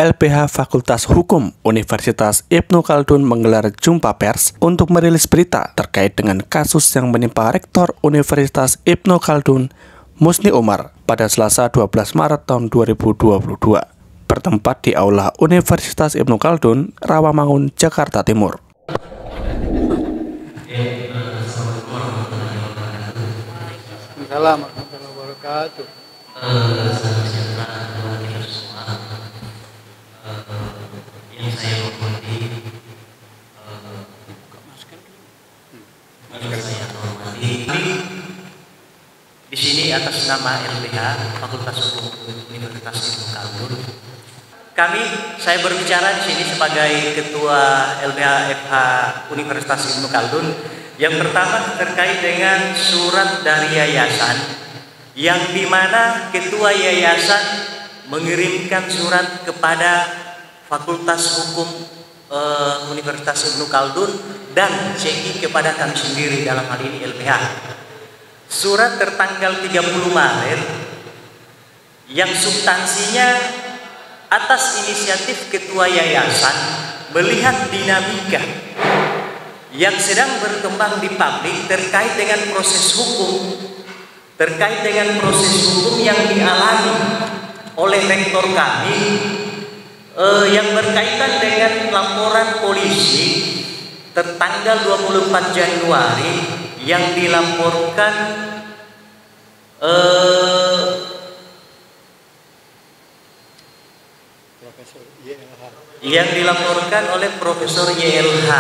LBH Fakultas Hukum Universitas Ibnu Khaldun menggelar jumpa pers untuk merilis berita terkait dengan kasus yang menimpa Rektor Universitas Ibnu Khaldun, Musni Umar, pada Selasa 12 Maret tahun 2022, bertempat di Aula Universitas Ibnu Khaldun, Rawamangun, Jakarta Timur. Assalamualaikum warahmatullahi wabarakatuh. Yang saya hormati, di sini atas nama LBH Fakultas Hukum Universitas Ibnu Khaldun. Saya berbicara di sini sebagai Ketua LBH FH Universitas Ibnu Khaldun. Yang pertama terkait dengan surat dari yayasan, yang dimana Ketua Yayasan mengirimkan surat kepada Fakultas Hukum Universitas Ibnu Khaldun dan CI kepada kami sendiri, dalam hal ini LBH. Surat tertanggal 30 Maret yang substansinya atas inisiatif Ketua Yayasan melihat dinamika yang sedang berkembang di publik terkait dengan proses hukum, yang dialami oleh rektor kami yang berkaitan dengan laporan polisi tertanggal 24 Januari yang dilaporkan oleh Profesor YLH.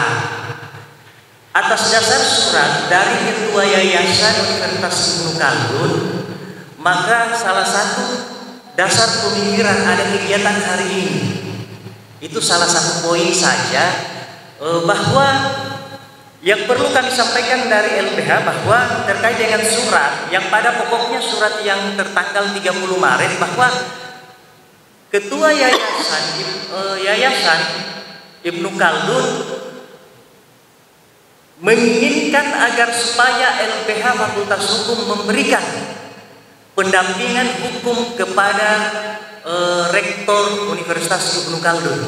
Atas dasar surat dari Ketua Yayasan Universitas Ibnu Khaldun, maka salah satu dasar pemikiran ada kegiatan hari ini, itu salah satu poin saja, bahwa yang perlu kami sampaikan dari LBH bahwa terkait dengan surat yang pada pokoknya surat yang tertanggal 30 Maret, bahwa Ketua Yayasan Ibnu Khaldun menginginkan agar supaya LBH Fakultas Hukum memberikan pendampingan hukum kepada Rektor Universitas Ibnu Khaldun.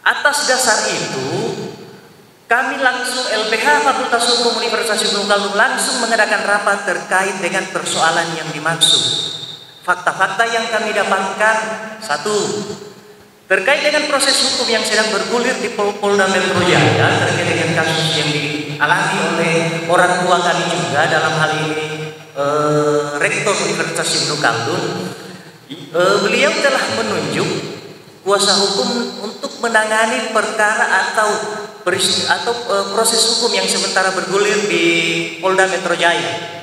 Atas dasar itu, kami langsung LBH Fakultas Hukum Universitas Ibnu Khaldun langsung mengadakan rapat terkait dengan persoalan yang dimaksud. Fakta-fakta yang kami dapatkan, satu, terkait dengan proses hukum yang sedang bergulir di Polda Metro Jaya terkait dengan kasus yang dialami oleh orang tua kami juga, dalam hal ini Rektor Universitas Ibnu Khaldun. Beliau telah menunjuk kuasa hukum untuk menangani perkara atau proses hukum yang sementara bergulir di Polda Metro Jaya.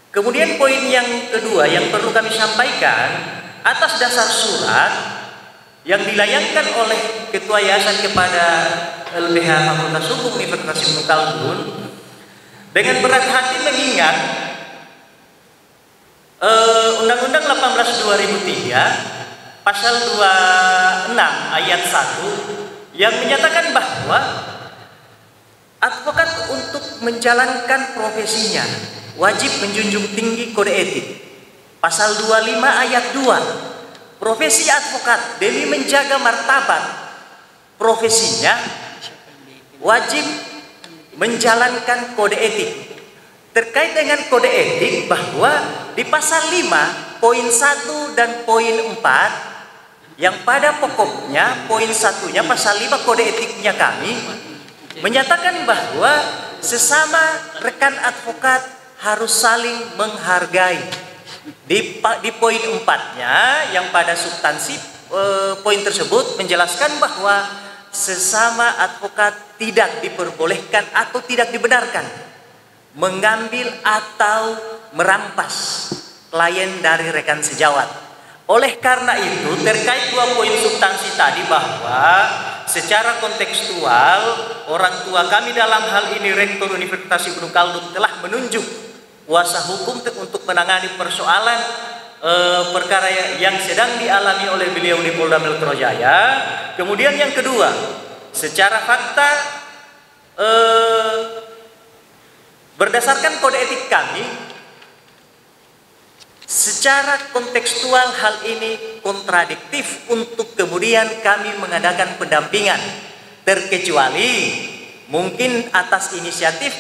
Kemudian poin yang kedua yang perlu kami sampaikan, atas dasar surat yang dilayangkan oleh Ketua Yayasan kepada LBH Fakultas Hukum Universitas Ibnu Khaldun, dengan berat hati mengingat Undang-Undang 18/2003 pasal 26 ayat 1 yang menyatakan bahwa advokat untuk menjalankan profesinya wajib menjunjung tinggi kode etik. Pasal 25 ayat 2, profesi advokat demi menjaga martabat profesinya wajib menjalankan kode etik. Terkait dengan kode etik, bahwa di pasal 5 poin 1 dan poin 4 yang pada pokoknya poin 1-nya pasal 5 kode etiknya kami menyatakan bahwa sesama rekan advokat harus saling menghargai. Di poin 4-nya yang pada substansi poin tersebut menjelaskan bahwa sesama advokat tidak diperbolehkan atau tidak dibenarkan mengambil atau merampas klien dari rekan sejawat. Oleh karena itu, terkait dua poin substansi tadi, bahwa secara kontekstual orang tua kami, dalam hal ini Rektor Universitas Ibnu Khaldun, telah menunjuk kuasa hukum untuk menangani persoalan perkara yang sedang dialami oleh beliau di Polda Metro Jaya. Kemudian yang kedua, secara fakta berdasarkan kode etik kami, Secara kontekstual hal ini kontradiktif untuk kemudian kami mengadakan pendampingan, terkecuali mungkin atas inisiatif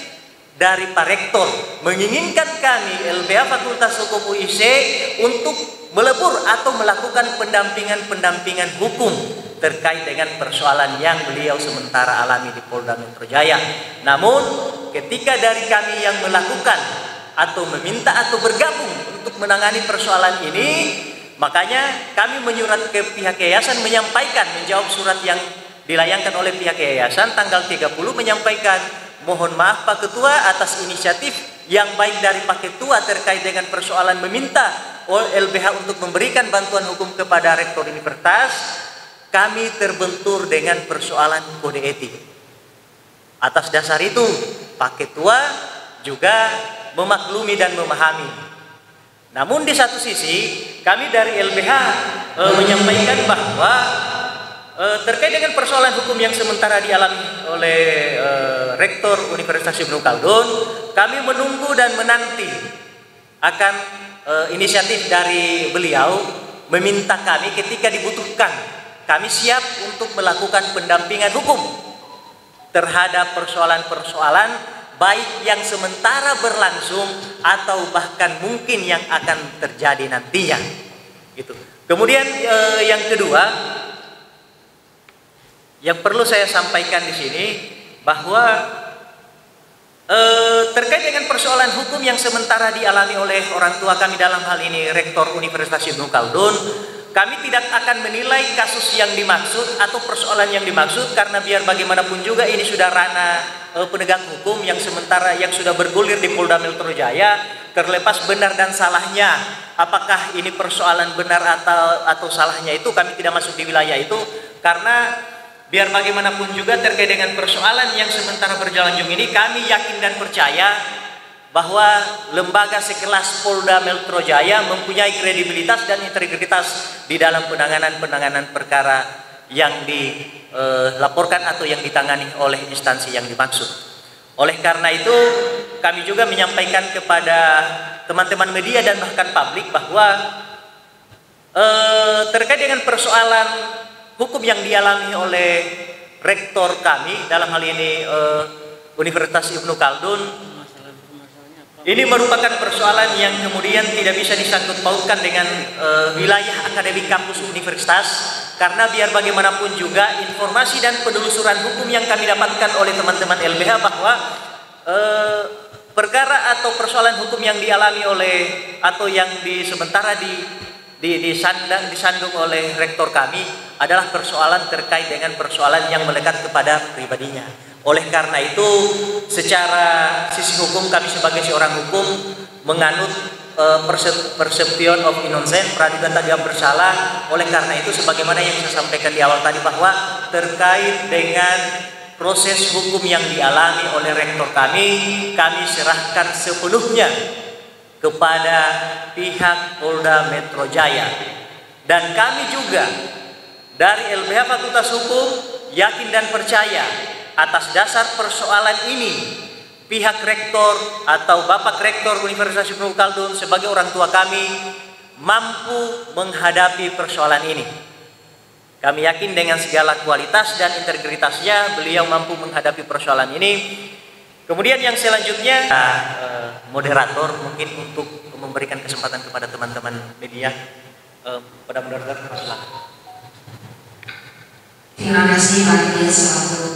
dari Pak Rektor menginginkan kami LBH Fakultas Hukum UIC untuk melebur atau melakukan pendampingan hukum terkait dengan persoalan yang beliau sementara alami di Polda Metro Jaya. Namun ketika dari kami yang melakukan atau meminta atau bergabung untuk menangani persoalan ini, makanya kami menyurat ke pihak yayasan menjawab surat yang dilayangkan oleh pihak yayasan tanggal 30, menyampaikan mohon maaf Pak Ketua atas inisiatif yang baik dari Pak Ketua terkait dengan persoalan meminta LBH untuk memberikan bantuan hukum kepada Rektor Universitas, kami terbentur dengan persoalan kode etik. Atas dasar itu Pak Ketua juga memaklumi dan memahami. Namun di satu sisi kami dari LBH menyampaikan bahwa terkait dengan persoalan hukum yang sementara dialami oleh Rektor Universitas Ibnu Khaldun, kami menunggu dan menanti akan inisiatif dari beliau meminta kami ketika dibutuhkan, kami siap untuk melakukan pendampingan hukum terhadap persoalan-persoalan baik yang sementara berlangsung atau bahkan mungkin yang akan terjadi nantinya. Gitu. Kemudian yang kedua, yang perlu saya sampaikan di sini bahwa terkait dengan persoalan hukum yang sementara dialami oleh orang tua kami, dalam hal ini Rektor Universitas Ibnu Khaldun, kami tidak akan menilai kasus yang dimaksud atau persoalan yang dimaksud, karena biar bagaimanapun juga ini sudah ranah penegak hukum yang sementara yang sudah bergulir di Polda Metro Jaya. Terlepas benar dan salahnya, apakah ini persoalan benar atau salahnya, itu kami tidak masuk di wilayah itu, karena biar bagaimanapun juga terkait dengan persoalan yang sementara berjalan ini, kami yakin dan percaya bahwa lembaga sekelas Polda Metro Jaya mempunyai kredibilitas dan integritas di dalam penanganan perkara yang dilaporkan atau yang ditangani oleh instansi yang dimaksud. Oleh karena itu, kami juga menyampaikan kepada teman-teman media dan bahkan publik bahwa terkait dengan persoalan hukum yang dialami oleh rektor kami, dalam hal ini Universitas Ibnu Khaldun, ini merupakan persoalan yang kemudian tidak bisa disangkut pautkan dengan wilayah akademik kampus universitas, karena biar bagaimanapun juga informasi dan penelusuran hukum yang kami dapatkan oleh teman-teman LBH bahwa perkara atau persoalan hukum yang dialami oleh atau yang sementara disandung oleh rektor kami adalah persoalan terkait dengan persoalan yang melekat kepada pribadinya. Oleh karena itu, secara sisi hukum kami sebagai seorang hukum menganut perception of innocence, praduga tak dianggap bersalah. Oleh karena itu, sebagaimana yang saya sampaikan di awal tadi bahwa terkait dengan proses hukum yang dialami oleh rektor kami serahkan sepenuhnya kepada pihak Polda Metro Jaya. Dan kami juga dari LBH Fakultas Hukum yakin dan percaya atas dasar persoalan ini pihak rektor atau Bapak Rektor Universitas Ibnu Khaldun sebagai orang tua kami mampu menghadapi persoalan ini. Kami yakin dengan segala kualitas dan integritasnya beliau mampu menghadapi persoalan ini. Kemudian yang selanjutnya moderator mungkin untuk memberikan kesempatan kepada teman-teman media. Pada moderator, silakan. Terima kasih Pak Ketua selaku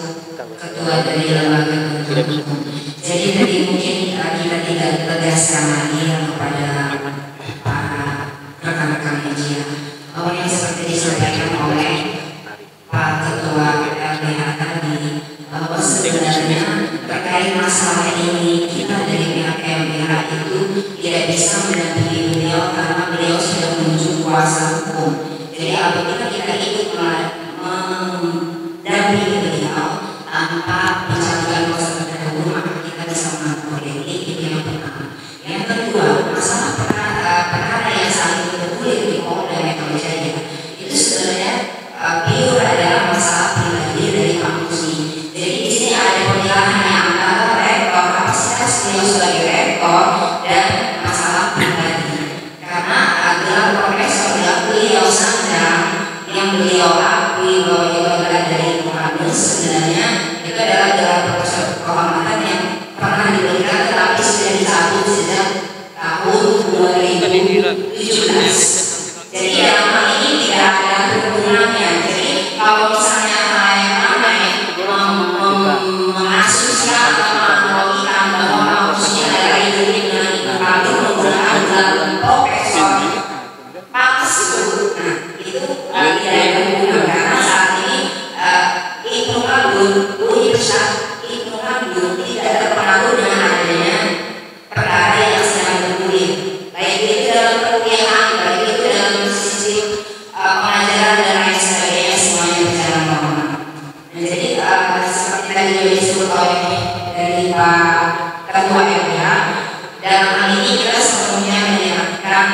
Ketua dari Lembaga Hukum. Jadi tadi mungkin kita tidak tegaskan lagi kepada rekan-rekan media bahwa yang seperti disampaikan oleh Pak Ketua LBH tadi, bahwa sebenarnya terkait masalah ini kita dari pihak LBH itu tidak bisa mendampingi beliau karena beliau sudah menuju kuasa hukum. Jadi apabila kita ikut mendampingi beliau tanpa mencari kuasa terdahulu, maka kita bisa mengatur ini. Itu yang pertama. Yang kedua, UI Ibnu Khaldun tidak terpengaruh dengan adanya perkara yang sedang bergulir, baik itu dalam perkuliahan, baik itu dalam sistem pengajaran dan lain sebagainya, semuanya berjalan normal. Nah, jadi seperti tadi sudah disebut oleh dari Pak Ketua MPH, dalam hal ini kita sepenuhnya menyerahkan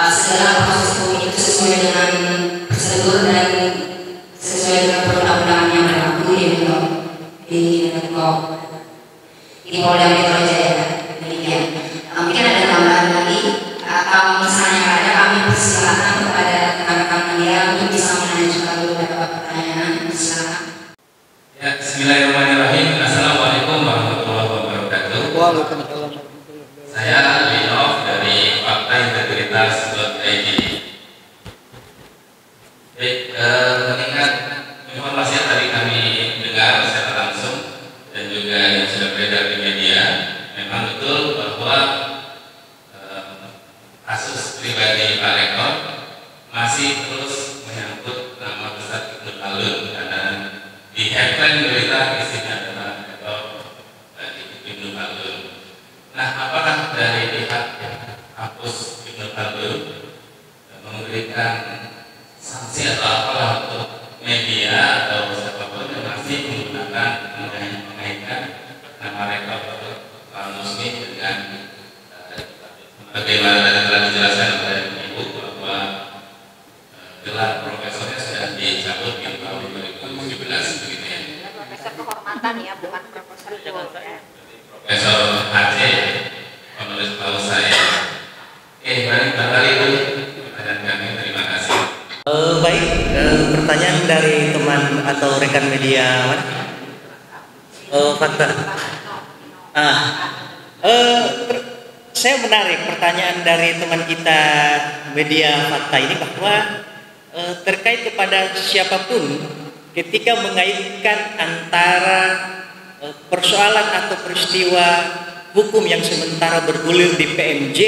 segala proses hukum itu sesuai dengan prosedur dan sesuai dengan perundang-undangan yang berlaku di Polda Metro Jaya. Demikian. Mungkin ada tambahan lagi atau misalnya ada, kami persilakan kepada rekan-rekan media untuk bisa mengajukan beberapa pertanyaan. Silakan. Ya, Bismillahirrahmanirrahim. Assalamualaikum warahmatullahi wabarakatuh. Waalaikumsalam. Saya Linov dari faktaintegritas.id. Baik, mengingat informasi yang tadi kami dengar secara langsung dan juga yang sudah beredar di media, memang betul bahwa kasus pribadi Pak Rektor masih terus menyangkut nama besar Ibnu Khaldun, karena di headline berita isinya adalah Rektor Ibnu Khaldun. Nah, apakah dari pihak kampus Ibnu Khaldun memberikan sanksi atau apalah untuk media atau siapapun yang masih menggunakan mengaitkan nama Rektor Pak Musni dengan bagaimana tadi telah dijelaskan oleh Ibu bahwa gelar profesornya sudah dicabut di tahun 2017 begitu ya. Profesor kehormatan ya, bukan profesor full ya. Profesor HC penulis paus saya. Barangkali itu pertanyaan kami. Terima kasih. Baik, pertanyaan dari teman atau rekan media mana? Fakta. Saya menarik pertanyaan dari teman kita media Fakta ini bahwa terkait kepada siapapun ketika mengaitkan antara persoalan atau peristiwa hukum yang sementara bergulir di PMJ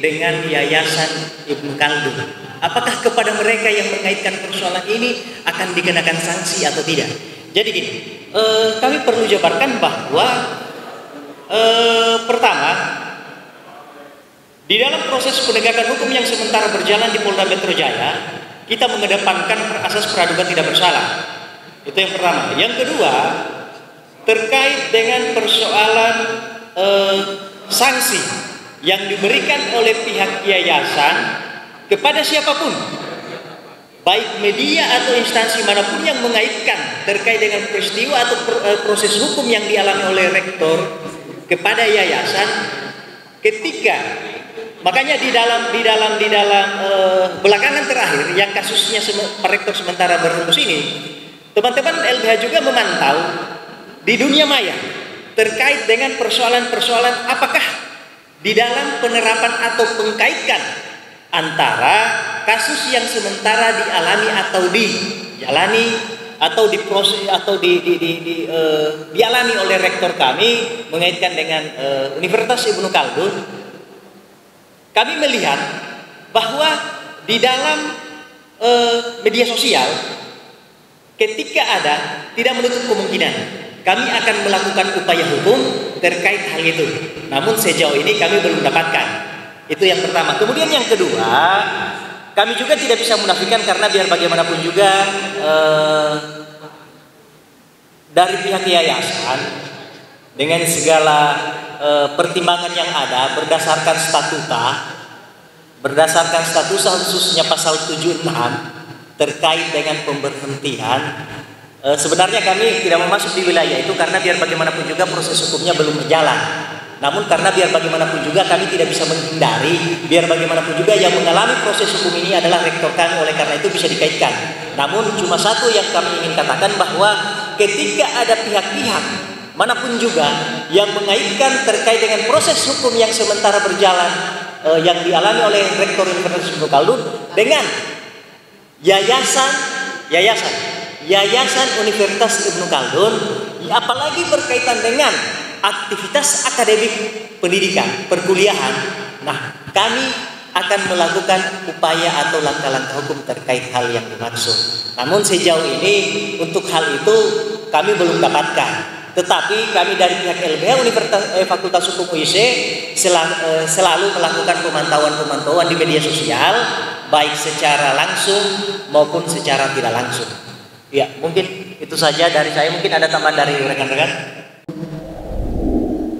dengan Yayasan Ibnu Khaldun, apakah kepada mereka yang mengaitkan persoalan ini akan dikenakan sanksi atau tidak? Jadi gini, kami perlu jabarkan bahwa pertama, di dalam proses penegakan hukum yang sementara berjalan di Polda Metro Jaya, kita mengedepankan asas praduga tidak bersalah. Itu yang pertama. Yang kedua, terkait dengan persoalan sanksi yang diberikan oleh pihak yayasan kepada siapapun, baik media atau instansi manapun yang mengaitkan terkait dengan peristiwa atau proses hukum yang dialami oleh rektor kepada yayasan, ketika makanya di dalam belakangan terakhir yang kasusnya Pak Rektor sementara berhembus ini, teman-teman LBH juga memantau di dunia maya terkait dengan persoalan-persoalan apakah di dalam penerapan atau pengkaitkan antara kasus yang sementara dialami atau dijalani atau diproses atau dialami oleh rektor kami mengaitkan dengan Universitas Ibnu Khaldun. Kami melihat bahwa di dalam media sosial ketika ada, tidak menutup kemungkinan kami akan melakukan upaya hukum terkait hal itu. Namun sejauh ini kami belum dapatkan. Itu yang pertama. Kemudian yang kedua, kami juga tidak bisa menafikan karena biar bagaimanapun juga dari pihak yayasan dengan segala pertimbangan yang ada berdasarkan statuta khususnya pasal 76 terkait dengan pemberhentian. Sebenarnya kami tidak mau masuk di wilayah itu karena biar bagaimanapun juga proses hukumnya belum berjalan. Namun karena biar bagaimanapun juga kami tidak bisa menghindari, biar bagaimanapun juga yang mengalami proses hukum ini adalah rektor kami, oleh karena itu bisa dikaitkan. Namun cuma satu yang kami ingin katakan bahwa ketika ada pihak-pihak manapun juga yang mengaitkan terkait dengan proses hukum yang sementara berjalan yang dialami oleh rektor Universitas Ibnu Khaldun dengan Yayasan Universitas Ibnu Khaldun, apalagi berkaitan dengan aktivitas akademik pendidikan, perkuliahan. Nah, kami akan melakukan upaya atau langkah-langkah hukum terkait hal yang dimaksud. Namun sejauh ini untuk hal itu kami belum dapatkan. Tetapi kami dari pihak LBH Fakultas Hukum UIC selalu melakukan pemantauan di media sosial, baik secara langsung maupun secara tidak langsung. Ya, mungkin itu saja dari saya. Mungkin ada tambahan dari rekan-rekan.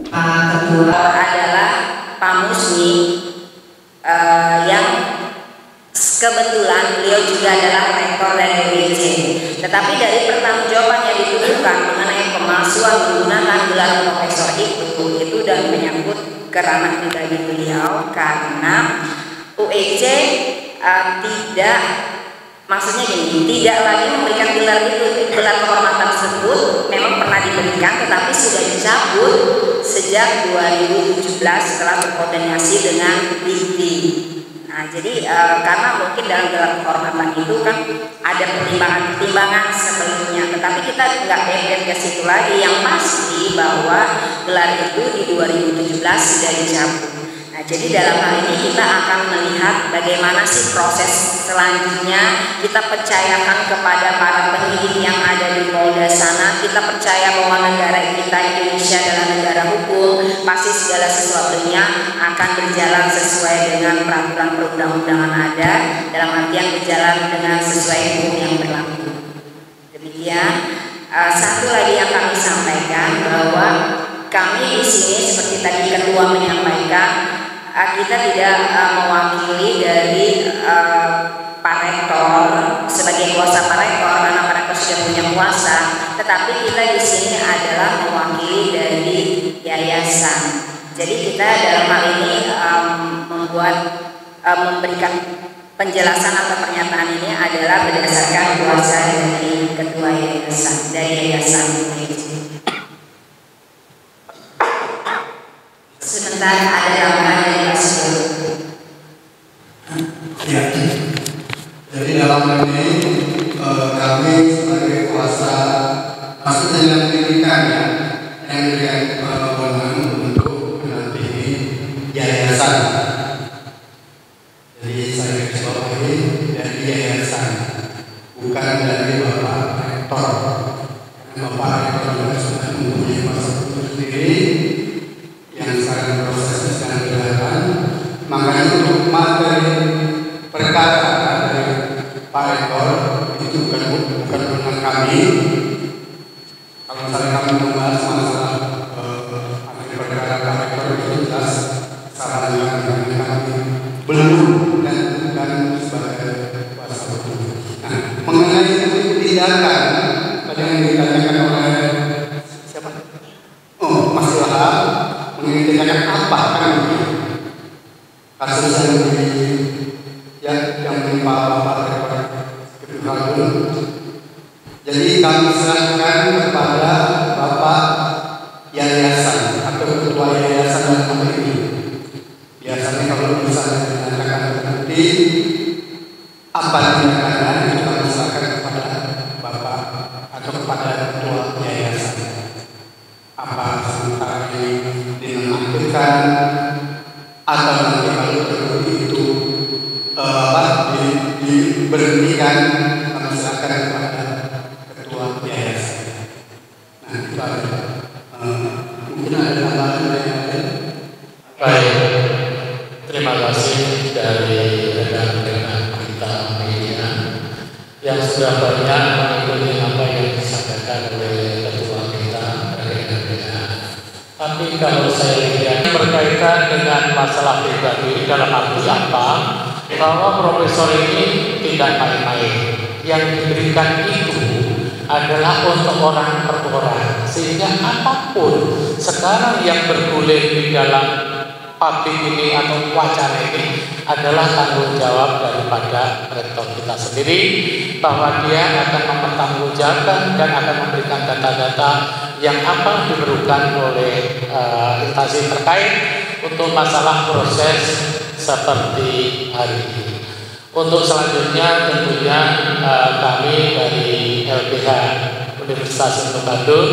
Pak Ketua adalah Pak Musni yang kebetulan beliau juga adalah rektor dari UIC. Tetapi dari pertanggungjawaban yang ditujukan mengenai pemalsuan menggunakan gelar profesor itu sudah menyangkut ke ranah pribadi beliau, karena UIC tidak, maksudnya gini, tidak lagi memberikan gelar itu. Gelar kehormatan tersebut memang pernah diberikan, tetapi sudah dicabut sejak 2017 setelah berkoordinasi dengan LIPI. Nah, jadi karena mungkin dalam gelar kehormatan itu kan ada pertimbangan sebelumnya, tetapi kita nggak update ke situ lagi. Yang pasti bahwa gelar itu di 2017 sudah dicabut. Nah, jadi dalam hal ini kita akan melihat bagaimana sih proses selanjutnya. Kita percayakan kepada para penyidik yang ada di Polda sana. Kita percaya bahwa negara kita Indonesia adalah negara hukum. Pasti segala sesuatunya akan berjalan sesuai dengan peraturan perundang-undangan ada, dalam artian berjalan dengan sesuai hukum yang berlaku. Demikian. Satu lagi yang kami sampaikan bahwa kami di sini seperti tadi Ketua menyampaikan, kita tidak mewakili dari Pak Rektor sebagai kuasa Pak Rektor, karena Pak Rektor sudah punya kuasa, tetapi kita di sini adalah mewakili dari yayasan. Jadi kita dalam hal ini memberikan penjelasan atau pernyataan ini adalah berdasarkan kuasa dari Ketua Yayasan, dari Yayasan. Sebentar, ada tambahan dari Pak Sugeng. Ya, jadi dalam hal ini kami sebagai kuasa, maksudnya yang diberikan kewenangan untuk mendampingi yayasan. Jadi saya bawahi dari yayasan, bukan dari Bapak Rektor. Bapak Rektor juga sudah mempunyai kuasa sendiri yang sekarang prosesnya sedang berjalan. Makanya untuk materi perkara dari Pak Rektor itu bukan kewenangan kami. Kalau misalnya kami membahas masalah materi perkara Pak Rektor itu jelas saran yang kami belum dan sebagai kuasa hukum. Nah, mengenai tindakan tadi yang ditanyakan oleh siapa? Oh, Mas Ilham, mengenai tindakan apa kan kasus yang menimpa Bapak Rektor Kebukaun. Jadi kami serahkan kepada Bapak Yayasan atau Ketua Yayasan dalam hal ini. Biasanya kalau misalnya dinyatakan terbukti apa tindakannya, itu kami serahkan kepada Bapak atau kepada Ketua Yayasan. Apa sementara ini dinonaktifkan atau nanti kalau terbukti itu diberhentikan, kami serahkan kepada Ketua Yayasan. Nah, itu ada. Mungkin ada tambahan dari yang lain. Baik, terima kasih dari rekan-rekan kita media yang sudah banyak mengikuti apa yang disampaikan oleh Ketua kita dari LBH. Tapi kalau saya lihat berkaitan dengan masalah pribadi dalam arti apa, bahwa profesor ini tidak main-main. Yang diberikan itu adalah untuk orang per orang, sehingga apapun sekarang yang bergulir di dalam publik ini atau wacana ini adalah tanggung jawab daripada rektor kita sendiri, bahwa dia akan mempertanggungjawabkan dan akan memberikan data-data yang akan diperlukan oleh instansi terkait untuk masalah proses seperti hari ini. Untuk selanjutnya tentunya kami dari LBH Universitas Bandung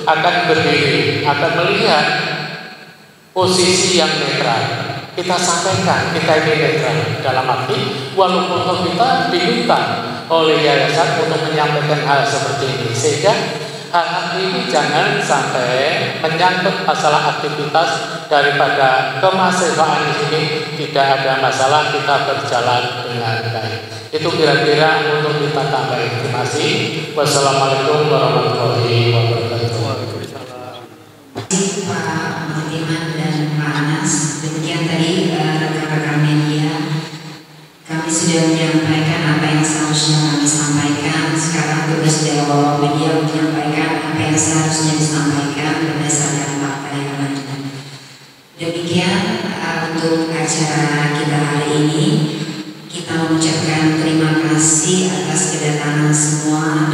akan berdiri, akan melihat posisi yang netral. kita sampaikan, kita ini netral. Dalam arti walaupun kita diminta oleh yayasan untuk menyampaikan hal seperti ini, sehingga hal ini jangan sampai menyangkut masalah aktivitas daripada kemahasiswaan di sini. Tidak ada masalah, kita berjalan dengan baik. Itu kira-kira untuk kita tambahin. Terima kasih. Wassalamualaikum warahmatullahi wabarakatuh. Pak Martiman dan Pak Anas, demikian tadi rekan-rekan media, kami sudah menyampaikan apa yang seharusnya kami sampaikan. Sekarang tugas dari media menyampaikan apa yang seharusnya disampaikan berdasarkan fakta yang ada. Demikian untuk acara kita hari ini. Kita mengucapkan terima kasih atas kedatangan semua.